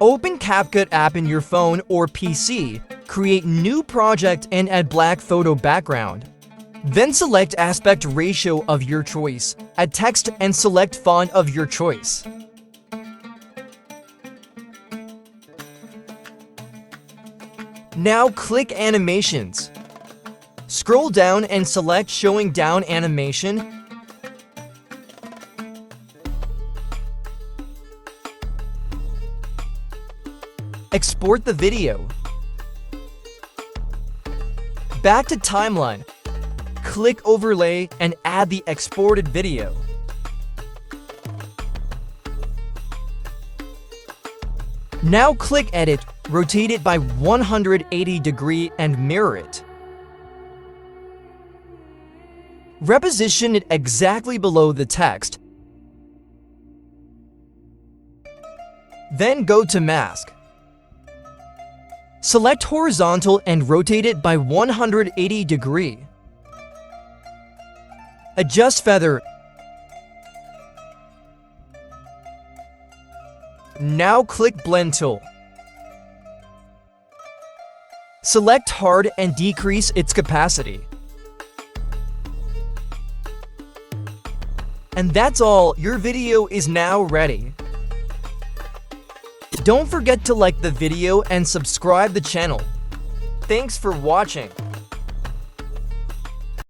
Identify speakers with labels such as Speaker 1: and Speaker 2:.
Speaker 1: Open CapCut app in your phone or PC, create new project and add black photo background. Then select aspect ratio of your choice, add text and select font of your choice. Now click Animations. Scroll down and select Showing Down Animation. Export the video. Back to Timeline. Click Overlay and add the exported video. Now click Edit, rotate it by 180 degrees and mirror it. Reposition it exactly below the text. Then go to Mask. Select Horizontal and rotate it by 180 degrees. Adjust Feather. Now click Blend tool. Select Hard and decrease its capacity. And that's all, your video is now ready. Don't forget to like the video and subscribe the channel. Thanks for watching.